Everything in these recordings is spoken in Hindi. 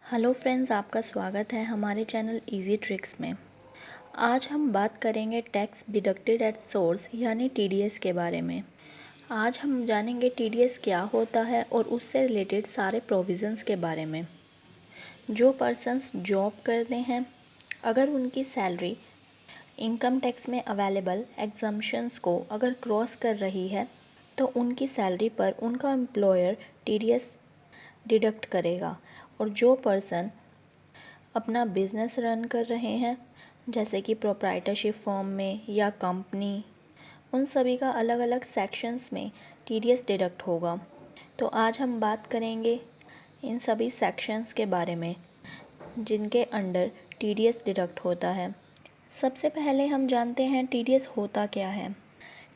हेलो फ्रेंड्स, आपका स्वागत है हमारे चैनल इजी ट्रिक्स में। आज हम बात करेंगे टैक्स डिडक्टेड एट सोर्स यानी टीडीएस के बारे में। आज हम जानेंगे टीडीएस क्या होता है और उससे रिलेटेड सारे प्रोविज़न्स के बारे में। जो पर्सन्स जॉब करते हैं, अगर उनकी सैलरी इनकम टैक्स में अवेलेबल एग्जम्पशंस को अगर क्रॉस कर रही है तो उनकी सैलरी पर उनका एम्प्लॉयर टीडीएस डिडक्ट करेगा। और जो पर्सन अपना बिजनेस रन कर रहे हैं, जैसे कि प्रोप्राइटरशिप फॉर्म में या कंपनी, उन सभी का अलग अलग सेक्शंस में टीडीएस डिडक्ट होगा। तो आज हम बात करेंगे इन सभी सेक्शंस के बारे में जिनके अंडर टीडीएस डिडक्ट होता है। सबसे पहले हम जानते हैं टीडीएस होता क्या है।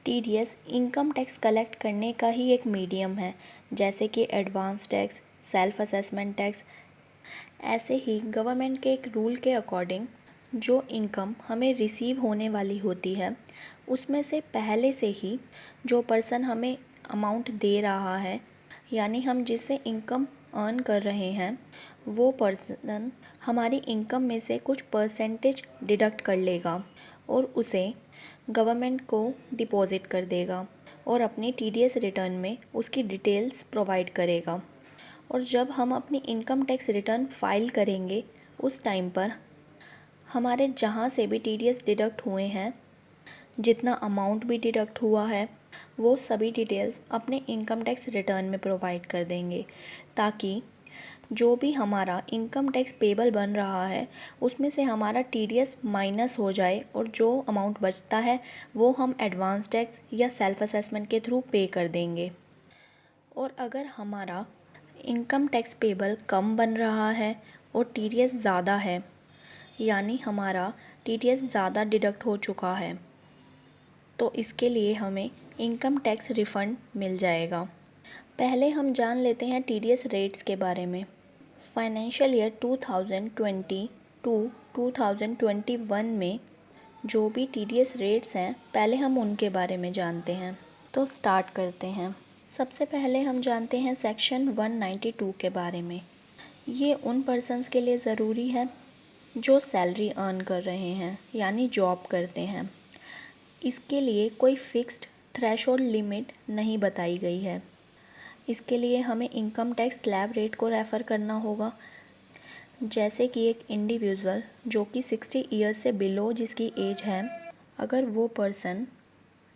टीडीएस इनकम टैक्स कलेक्ट करने का ही एक मीडियम है, जैसे कि advance tax, self assessment tax. ऐसे ही गवर्नमेंट के एक रूल के अकॉर्डिंग जो इनकम हमें रिसीव होने वाली होती है, उसमें से पहले से ही जो पर्सन हमें अमाउंट दे रहा है, यानी हम जिससे इनकम अर्न कर रहे हैं, वो पर्सन हमारी इनकम में से कुछ परसेंटेज डिडक्ट कर लेगा और उसे गवर्नमेंट को डिपॉजिट कर देगा और अपनी टीडीएस रिटर्न में उसकी डिटेल्स प्रोवाइड करेगा। और जब हम अपनी इनकम टैक्स रिटर्न फाइल करेंगे, उस टाइम पर हमारे जहाँ से भी टीडीएस डिडक्ट हुए हैं, जितना अमाउंट भी डिडक्ट हुआ है, वो सभी डिटेल्स अपने इनकम टैक्स रिटर्न में प्रोवाइड कर देंगे, ताकि जो भी हमारा इनकम टैक्स पेबल बन रहा है उसमें से हमारा टीडीएस माइनस हो जाए और जो अमाउंट बचता है वो हम एडवांस टैक्स या सेल्फ असेसमेंट के थ्रू पे कर देंगे। और अगर हमारा इनकम टैक्स पेबल कम बन रहा है और टीडीएस ज़्यादा है, यानी हमारा टीडीएस ज़्यादा डिडक्ट हो चुका है, तो इसके लिए हमें इनकम टैक्स रिफ़ंड मिल जाएगा। पहले हम जान लेते हैं टीडीएस रेट्स के बारे में। फाइनेंशियल ईयर 2022-2021 में जो भी टीडीएस रेट्स हैं, पहले हम उनके बारे में जानते हैं। तो स्टार्ट करते हैं। सबसे पहले हम जानते हैं सेक्शन 192 के बारे में। ये उन पर्सन्स के लिए ज़रूरी है जो सैलरी अर्न कर रहे हैं, यानी जॉब करते हैं। इसके लिए कोई फिक्स्ड थ्रेशोल्ड लिमिट नहीं बताई गई है। इसके लिए हमें इनकम टैक्स स्लैब रेट को रेफ़र करना होगा। जैसे कि एक इंडिविजुअल जो कि 60 ईयर्स से बिलो जिसकी एज है, अगर वो पर्सन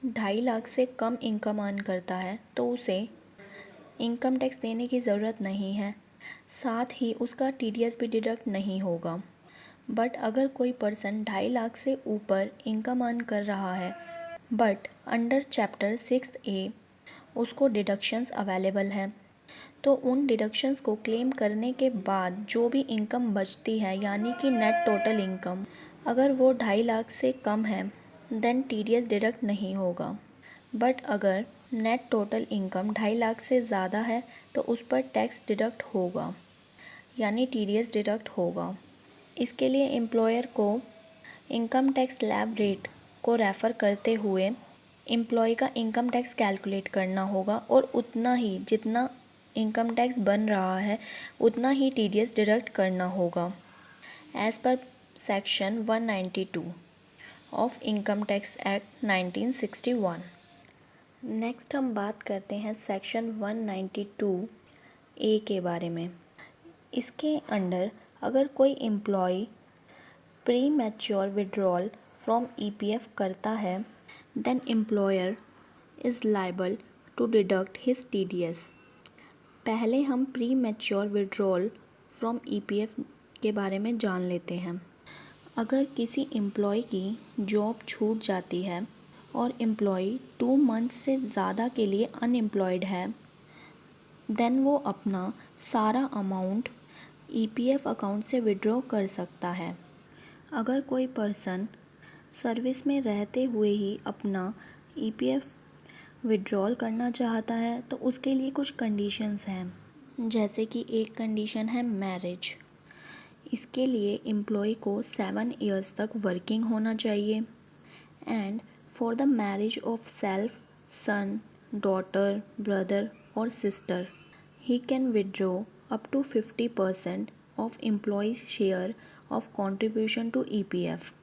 2.5 लाख से कम इनकम अर्न करता है तो उसे इनकम टैक्स देने की ज़रूरत नहीं है, साथ ही उसका टीडीएस भी डिडक्ट नहीं होगा। बट अगर कोई पर्सन 2.5 लाख से ऊपर इनकम अर्न कर रहा है, बट अंडर चैप्टर 6A उसको डिडक्शंस अवेलेबल हैं, तो उन डिडक्शंस को क्लेम करने के बाद जो भी इनकम बचती है, यानी कि नेट टोटल इनकम, अगर वो 2.5 लाख से कम है देन टीडीएस डिडक्ट नहीं होगा। बट अगर नेट टोटल इनकम 2.5 लाख से ज़्यादा है तो उस पर टैक्स डिडक्ट होगा, यानी टीडीएस डिडक्ट होगा। इसके लिए एम्प्लॉयर को इनकम टैक्स स्लैब रेट को रेफ़र करते हुए एम्प्लॉय का इनकम टैक्स कैलकुलेट करना होगा और उतना ही जितना इनकम टैक्स बन रहा है उतना ही टीडीएस डिडक्ट करना होगा, as per section 192 of income tax act 1961। Next हम बात करते हैं सेक्शन 192A के बारे में। इसके अंडर अगर कोई employ premature withdrawal from EPF करता है, then employer is liable to deduct his TDS. पहले हम premature withdrawal from EPF के बारे में जान लेते हैं। अगर किसी एम्प्लॉय की जॉब छूट जाती है और एम्प्लॉय 2 मंथ से ज़्यादा के लिए अनएम्प्लॉयड है, देन वो अपना सारा अमाउंट ईपीएफ अकाउंट से विड्रॉ कर सकता है। अगर कोई पर्सन सर्विस में रहते हुए ही अपना ईपीएफ विड्रॉल करना चाहता है तो उसके लिए कुछ कंडीशंस हैं, जैसे कि एक कंडीशन है मैरिज। इसके लिए एम्प्लॉय को 7 इयर्स तक वर्किंग होना चाहिए। And for the marriage of self, son, daughter, brother और sister, he can withdraw up to 50% of employee's share of contribution to EPF.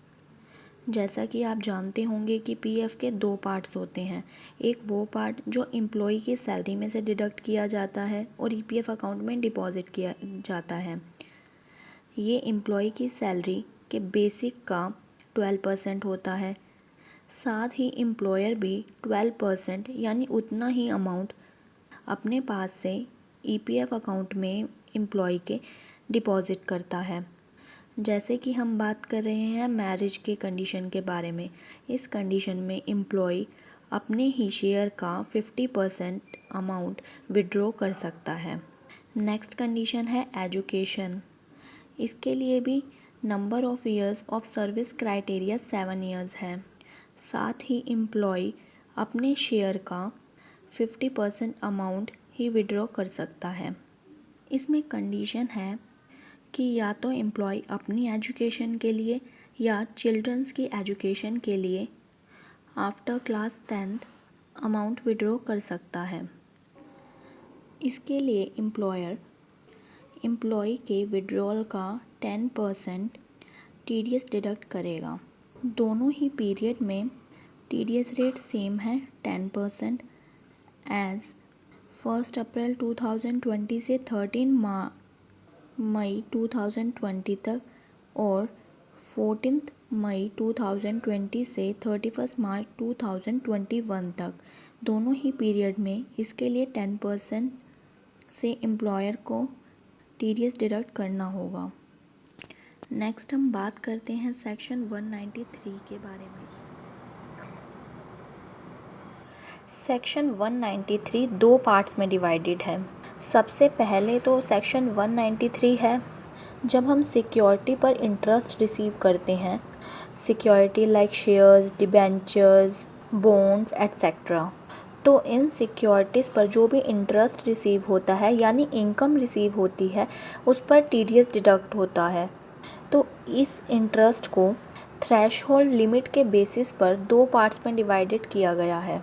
जैसा कि आप जानते होंगे कि पीएफ के दो पार्ट्स होते हैं। एक वो पार्ट जो एम्प्लॉय की सैलरी में से डिडक्ट किया जाता है और ईपीएफ अकाउंट में डिपॉजिट किया जाता है। ये एम्प्लॉय की सैलरी के बेसिक का 12% होता है। साथ ही एम्प्लॉयर भी 12% यानी उतना ही अमाउंट अपने पास से ईपीएफ अकाउंट में एम्प्लॉय के डिपॉजिट करता है। जैसे कि हम बात कर रहे हैं मैरिज के कंडीशन के बारे में। इस कंडीशन में एम्प्लॉय अपने ही शेयर का 50% अमाउंट विड्रॉ कर सकता है। नेक्स्ट कंडीशन है एजुकेशन। इसके लिए भी number of years of service criteria 7 years है। साथ ही एम्प्लॉय अपने शेयर का 50% अमाउंट ही विड्रॉ कर सकता है। इसमें कंडीशन है कि या तो एम्प्लॉय अपनी एजुकेशन के लिए या चिल्ड्रंस की एजुकेशन के लिए after class 10th amount withdraw कर सकता है। इसके लिए एम्प्लॉयर एम्प्लॉय के विड्रॉल का 10% टीडीएस डिडक्ट करेगा। दोनों ही पीरियड में टीडीएस रेट सेम है 10% एज 1 अप्रैल 2020 से 13 मई 2020 तक और 14 मई 2020 से 31 मार्च 2021 तक। दोनों ही पीरियड में इसके लिए 10% से एम्प्लॉयर को टीडीएस डिडक्ट करना होगा। नेक्स्ट हम बात करते हैं सेक्शन 193 के बारे में। सेक्शन 193 दो पार्ट्स में डिवाइडेड है। सबसे पहले तो सेक्शन 193 है जब हम सिक्योरिटी पर इंटरेस्ट रिसीव करते हैं, security like shares, debentures, bonds etcetera. तो इन सिक्योरिटीज़ पर जो भी इंटरेस्ट रिसीव होता है यानी इनकम रिसीव होती है उस पर टीडीएस डिडक्ट होता है। तो इस इंटरेस्ट को थ्रेशहोल्ड लिमिट के बेसिस पर दो पार्ट्स में डिवाइडेड किया गया है।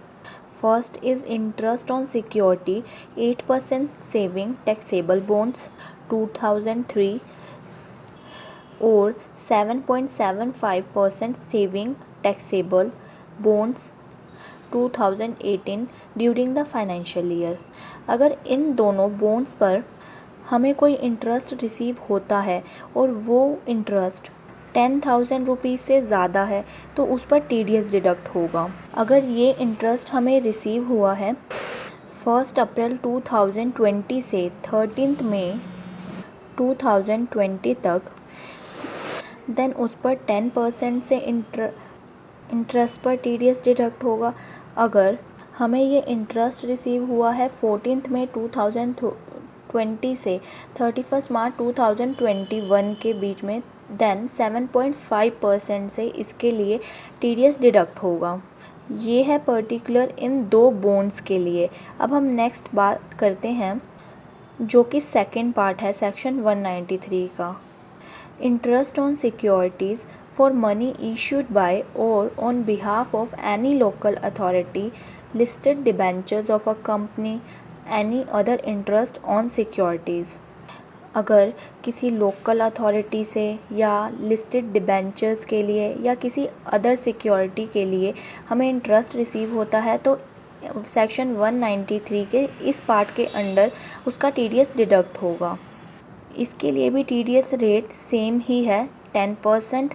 First is interest on security 8% saving taxable bonds 2003 और 7.75% saving taxable bonds 2018 during the financial year. अगर इन दोनों बॉन्ड्स पर हमें कोई इंटरेस्ट रिसीव होता है और वो इंटरेस्ट 10,000 रुपीज़ से ज़्यादा है तो उस पर टीडीएस डिडक्ट होगा। अगर ये इंटरेस्ट हमें रिसीव हुआ है 1 अप्रैल 2020 से 13 मई 2020 तक, देन उस पर 10% से इंटरेस्ट पर टीडीएस डिडक्ट होगा। अगर हमें ये इंटरेस्ट रिसीव हुआ है 14 मई 2020 से 31 मार्च 2021 के बीच में, देन 7.5% से इसके लिए टीडीएस डिडक्ट होगा। ये है पर्टिकुलर इन दो बॉन्ड्स के लिए। अब हम नेक्स्ट बात करते हैं जो कि सेकंड पार्ट है सेक्शन 193 का। Interest on securities for money issued by और on behalf of any local authority, listed debentures of a company, any other interest on securities. अगर किसी लोकल अथॉरिटी से या लिस्टेड डिबेंचर्स के लिए या किसी अदर सिक्योरिटी के लिए हमें इंटरेस्ट रिसीव होता है तो सेक्शन 193 के इस पार्ट के अंडर उसका टीडीएस डिडक्ट होगा। इसके लिए भी टीडीएस रेट सेम ही है 10%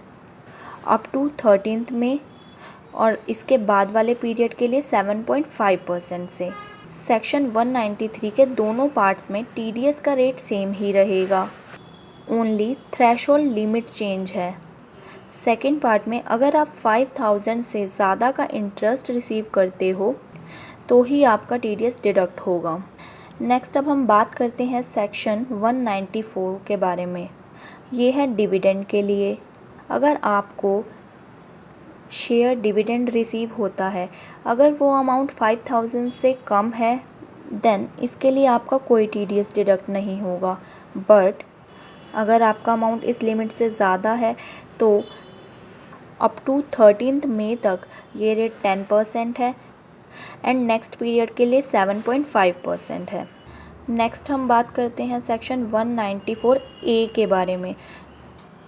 अप टू 13 में और इसके बाद वाले पीरियड के लिए 7.5% से। सेक्शन 193 के दोनों पार्ट्स में टीडीएस का रेट सेम ही रहेगा, ओनली थ्रेशोल्ड लिमिट चेंज है। सेकेंड पार्ट में अगर आप 5,000 से ज़्यादा का इंटरेस्ट रिसीव करते हो तो ही आपका टीडीएस डिडक्ट होगा। नेक्स्ट अब हम बात करते हैं सेक्शन 194 के बारे में। ये है डिविडेंड के लिए। अगर आपको शेयर डिविडेंड रिसीव होता है, अगर वो अमाउंट 5,000 से कम है देन इसके लिए आपका कोई टीडीएस डिडक्ट नहीं होगा। बट अगर आपका अमाउंट इस लिमिट से ज़्यादा है तो अप टू 13 मई तक ये रेट 10% है एंड नेक्स्ट पीरियड के लिए 7.5% है। नेक्स्ट हम बात करते हैं सेक्शन 194 ए के बारे में।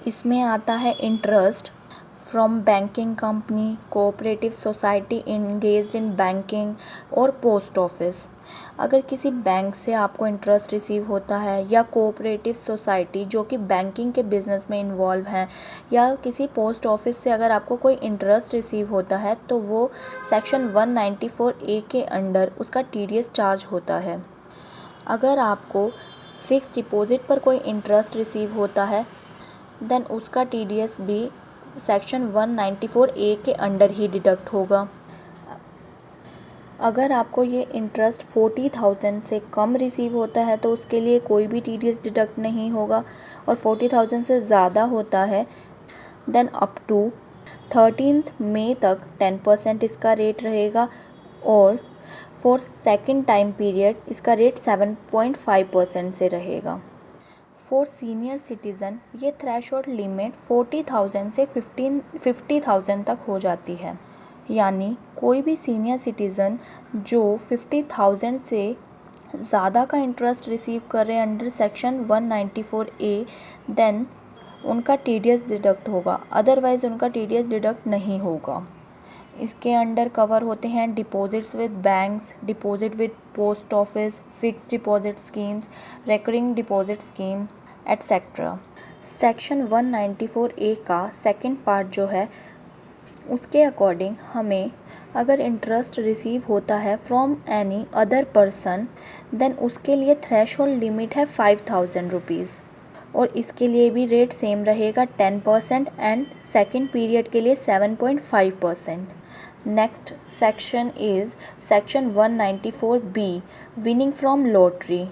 इसमें आता है interest from banking company, cooperative society engaged in banking और पोस्ट ऑफिस। अगर किसी बैंक से आपको इंटरेस्ट रिसीव होता है या कोऑपरेटिव सोसाइटी जो कि बैंकिंग के बिजनेस में इन्वॉल्व है, या किसी पोस्ट ऑफिस से अगर आपको कोई इंटरेस्ट रिसीव होता है तो वो सेक्शन 194 ए के अंडर उसका टीडीएस चार्ज होता है। अगर आपको फिक्स डिपॉजिट पर कोई इंटरेस्ट रिसीव होता है देन उसका टीडीएस भी सेक्शन 194 ए के अंडर ही डिडक्ट होगा। अगर आपको ये इंटरेस्ट 40,000 से कम रिसीव होता है तो उसके लिए कोई भी टीडीएस डिडक्ट नहीं होगा, और 40,000 से ज़्यादा होता है देन अप टू 13 मई तक 10% इसका रेट रहेगा, और फॉर सेकेंड टाइम पीरियड इसका रेट 7.5% से रहेगा। फॉर सीनियर सिटीज़न ये थ्रेशोल्ड लिमिट 40,000 से 50,000 तक हो जाती है। यानी कोई भी सीनियर सिटीज़न जो 50,000 से ज़्यादा का इंटरेस्ट रिसीव कर रहे हैं अंडर सेक्शन 194 ए, देन उनका टीडीएस डिडक्ट होगा, अदरवाइज़ उनका टीडीएस डिडक्ट नहीं होगा। इसके अंडर कवर होते हैं deposits with banks, deposit with post office, fixed deposit schemes, recurring deposit scheme etcetera. Section 194 ए का सेकंड पार्ट जो है उसके अकॉर्डिंग हमें अगर इंटरेस्ट रिसीव होता है from any other person then उसके लिए थ्रेशोल्ड लिमिट है 5,000 रुपीज़, और इसके लिए भी रेट सेम रहेगा 10% एंड सेकेंड पीरियड के लिए 7.5%। Next section is section 194 B, winning from lottery.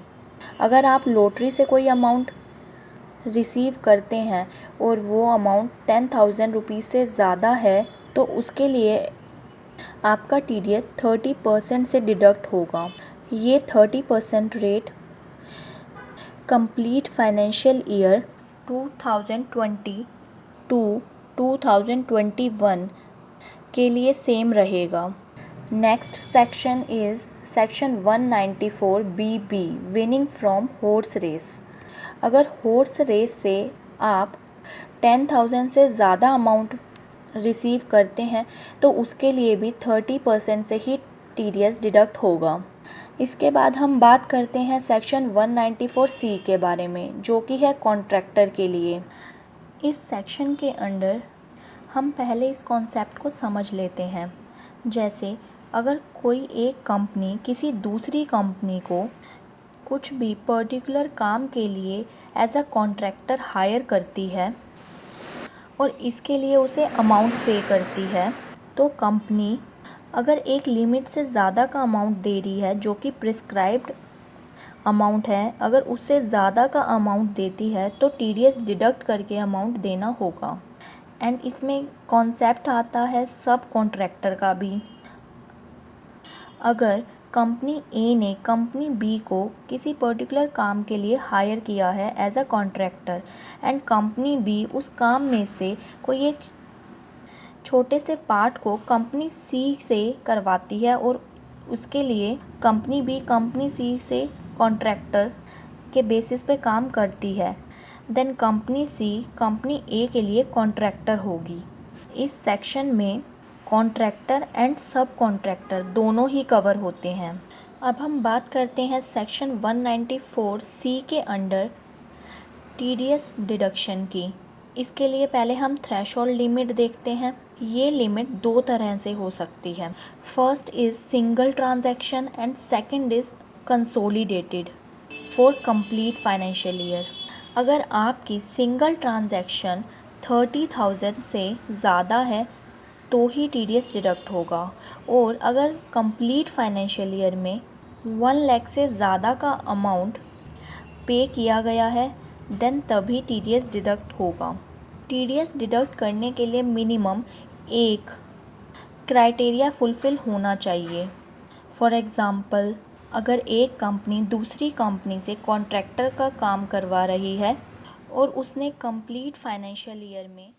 अगर आप लॉटरी से कोई अमाउंट रिसीव करते हैं और वो अमाउंट 10,000 रुपीज़ से ज़्यादा है तो उसके लिए आपका टीडीएस 30% से डिडक्ट होगा। ये 30% rate complete financial year 2020 to 2021 के लिए सेम रहेगा। Next section is section 194 BB, winning from horse race. अगर हॉर्स रेस से आप 10,000 से ज़्यादा अमाउंट रिसीव करते हैं तो उसके लिए भी 30% से ही टीडीएस डिडक्ट होगा। इसके बाद हम बात करते हैं सेक्शन 194 सी के बारे में, जो कि है कॉन्ट्रैक्टर के लिए। इस सेक्शन के अंडर हम पहले इस कॉन्सेप्ट को समझ लेते हैं। जैसे अगर कोई एक कंपनी किसी दूसरी कंपनी को कुछ भी पर्टिकुलर काम के लिए एज अ कॉन्ट्रैक्टर हायर करती है और इसके लिए उसे अमाउंट पे करती है, तो कंपनी अगर एक लिमिट से ज़्यादा का अमाउंट दे रही है जो कि प्रिस्क्राइब्ड अमाउंट है, अगर उससे ज़्यादा का अमाउंट देती है तो टीडीएस डिडक्ट करके अमाउंट देना होगा। एंड इसमें कॉन्सेप्ट आता है सब कॉन्ट्रैक्टर का भी। अगर कंपनी ए ने कंपनी बी को किसी पर्टिकुलर काम के लिए हायर किया है as a contractor and company B उस काम में से कोई एक छोटे से पार्ट को कंपनी सी से करवाती है और उसके लिए कंपनी बी कंपनी सी से कॉन्ट्रैक्टर के बेसिस पे काम करती है, देन कंपनी सी कंपनी ए के लिए कॉन्ट्रैक्टर होगी। इस सेक्शन में कॉन्ट्रैक्टर एंड सब कॉन्ट्रैक्टर दोनों ही कवर होते हैं। अब हम बात करते हैं सेक्शन 194 सी के अंडर टीडीएस डिडक्शन की। इसके लिए पहले हम थ्रेशोल्ड लिमिट देखते हैं। ये लिमिट दो तरह से हो सकती है। First is single transaction and second is consolidated for complete financial year. अगर आपकी सिंगल ट्रांजैक्शन 30,000 से ज़्यादा है तो ही टीडीएस डिडक्ट होगा, और अगर कंप्लीट फाइनेंशियल ईयर में 1 लाख से ज़्यादा का अमाउंट पे किया गया है देन तभी टीडीएस डिडक्ट होगा। टीडीएस डिडक्ट करने के लिए मिनिमम एक क्राइटेरिया फुलफिल होना चाहिए। फॉर एग्ज़ाम्पल, अगर एक कंपनी दूसरी कंपनी से कॉन्ट्रैक्टर का काम करवा रही है और उसने कंप्लीट फाइनेंशियल ईयर में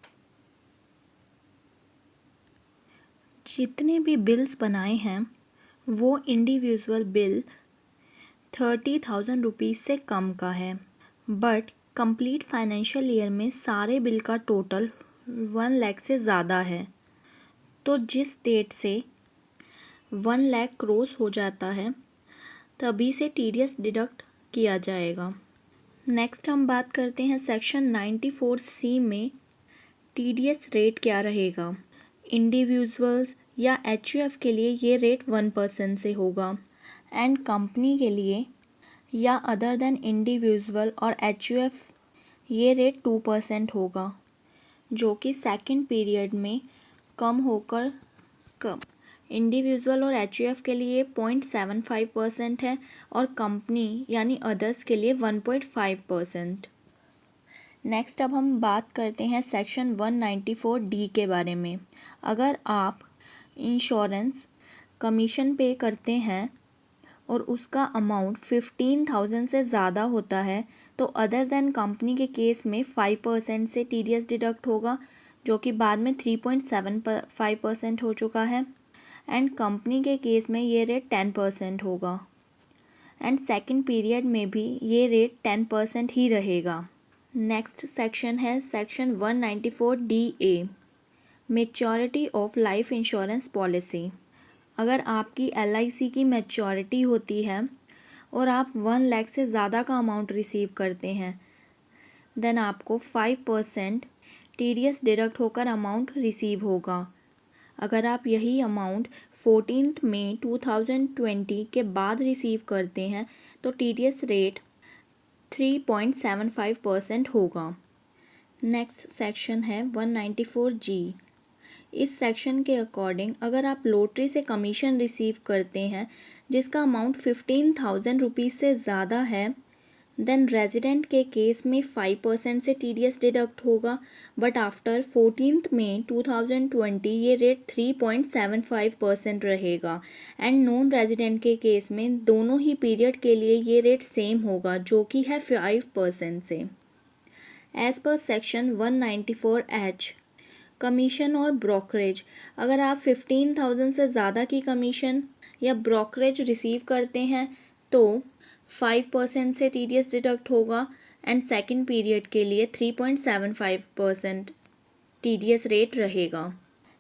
जितने भी बिल्स बनाए हैं वो इंडिविजुअल बिल 30,000 रुपीज़ से कम का है, बट कंप्लीट फाइनेंशियल ईयर में सारे बिल का टोटल 1 लाख से ज़्यादा है, तो जिस डेट से 1 लाख क्रॉस हो जाता है तभी से टीडीएस डिडक्ट किया जाएगा। नेक्स्ट हम बात करते हैं सेक्शन 94C में टीडीएस रेट क्या रहेगा। इंडिविजुअल्स या एचयूएफ के लिए ये रेट 1% से होगा एंड कंपनी के लिए या अदर देन इंडिविजुअल और एचयूएफ ये रेट 2% होगा, जो कि सेकंड पीरियड में कम होकर इंडिविजुअल और एचयूएफ के लिए 0.75% है और कंपनी यानी अदर्स के लिए 1.5%। नेक्स्ट अब हम बात करते हैं सेक्शन 194D के बारे में। अगर आप इंश्योरेंस कमीशन पे करते हैं और उसका अमाउंट 15,000 से ज़्यादा होता है तो अदर देन कंपनी के केस में 5% से टीडीएस डिडक्ट होगा, जो कि बाद में 3.75% हो चुका है एंड कंपनी के केस में ये रेट 10% होगा एंड सेकंड पीरियड में भी ये रेट 10% ही रहेगा। नेक्स्ट सेक्शन है section 194DA, maturity of life insurance policy. अगर आपकी LIC की मैच्योरिटी होती है और आप 1 लाख से ज़्यादा का अमाउंट रिसीव करते हैं देन आपको 5% टीडीएस डिडक्ट होकर अमाउंट रिसीव होगा। अगर आप यही अमाउंट 14 मई 2020 के बाद रिसीव करते हैं तो टीडीएस रेट 3.75% होगा। नेक्स्ट सेक्शन है 194G। इस सेक्शन के अकॉर्डिंग अगर आप लॉटरी से कमीशन रिसीव करते हैं जिसका अमाउंट 15,000 रुपीज़ से ज़्यादा है देन रेजिडेंट के केस में 5% से टीडीएस डिडक्ट होगा, बट आफ्टर 14 मई 2020 ये रेट 3.75% रहेगा एंड नॉन रेजिडेंट के केस में दोनों ही पीरियड के लिए ये रेट सेम होगा, जो कि है 5% से। As per section 194H, commission और ब्रोकरेज। अगर आप 15,000 से ज़्यादा की कमीशन या ब्रोकरेज रिसीव करते हैं तो 5% से टीडीएस डिडक्ट होगा एंड सेकंड पीरियड के लिए 3.75% टीडीएस रेट रहेगा।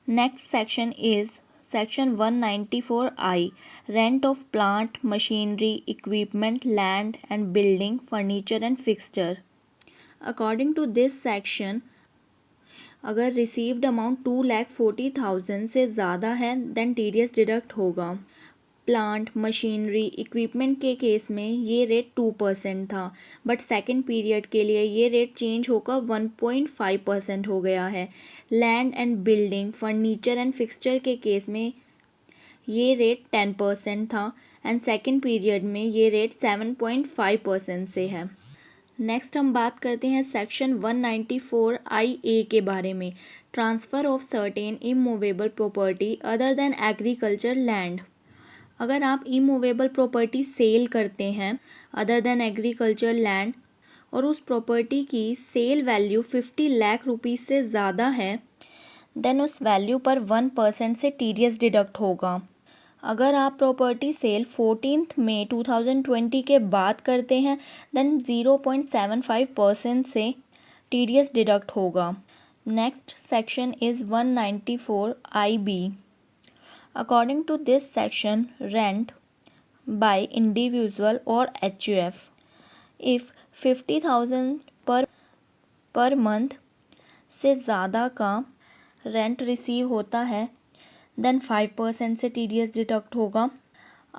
Next section is section 194I, rent of plant, machinery, equipment, land and building, furniture and fixture. According to this section अगर रिसीव्ड अमाउंट 2,40,000 से ज़्यादा है देन टीडीएस डिडक्ट होगा। प्लांट, मशीनरी, इक्विपमेंट के केस में ये रेट 2% था, बट सेकंड पीरियड के लिए ये रेट चेंज होकर 1.5% हो गया है। Land and building, furniture and fixture के केस में ये रेट 10% था एंड सेकंड पीरियड में ये रेट 7.5% से है। नेक्स्ट हम बात करते हैं सेक्शन 194IA के बारे में, transfer of certain immovable property other than agriculture land. अगर आप इमूवेबल प्रॉपर्टी सेल करते हैं अदर देन एग्रीकल्चर लैंड और उस प्रॉपर्टी की सेल वैल्यू 50 लाख रुपीज़ से ज़्यादा है देन उस वैल्यू पर 1% से टीडीएस डिडक्ट होगा। अगर आप प्रॉपर्टी सेल 14 मई 2020 के बाद करते हैं देन 0.75% से टीडीएस डिडक्ट होगा। Next section is 194IB। According to this section, rent by individual or HUF, if 50,000 per month से ज़्यादा का रेंट रिसीव होता है देन 5% से टीडीएस डिडक्ट होगा।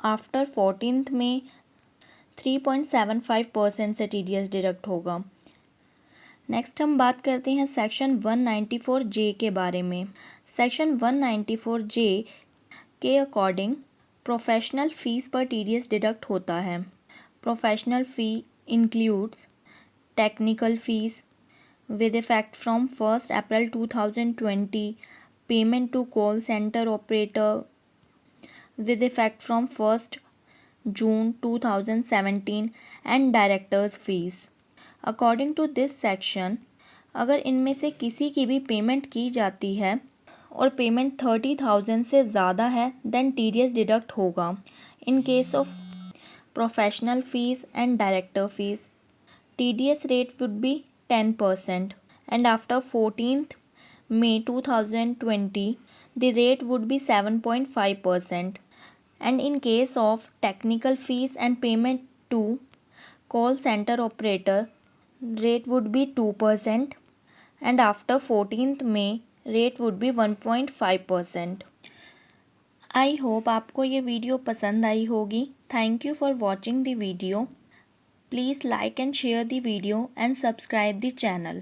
आफ्टर 14 में 3.75% से टीडीएस डिडक्ट होगा। नेक्स्ट हम बात करते हैं सेक्शन 194J के बारे में। सेक्शन 194J के अकॉर्डिंग प्रोफेशनल फ़ीस पर टीडीएस डिडक्ट होता है। Professional fee includes technical fees with effect from 1 April 2020, payment to call centre operator with effect from 1 June 2017 and directors fees. According to this section अगर इनमें से किसी की भी पेमेंट की जाती है और पेमेंट 30,000 से ज़्यादा है देन टीडीएस डिडक्ट होगा। In case of professional fees and director fees. TDS rate would be 10%, and after 14th May 2020, the rate would be 7.5%. And in case of technical fees and payment to call center operator, rate would be 2%, and after 14th May, rate would be 1.5%. I hope आपको ये वीडियो पसंद आई होगी. Thank you for watching the video. Please like and share the video and subscribe the channel.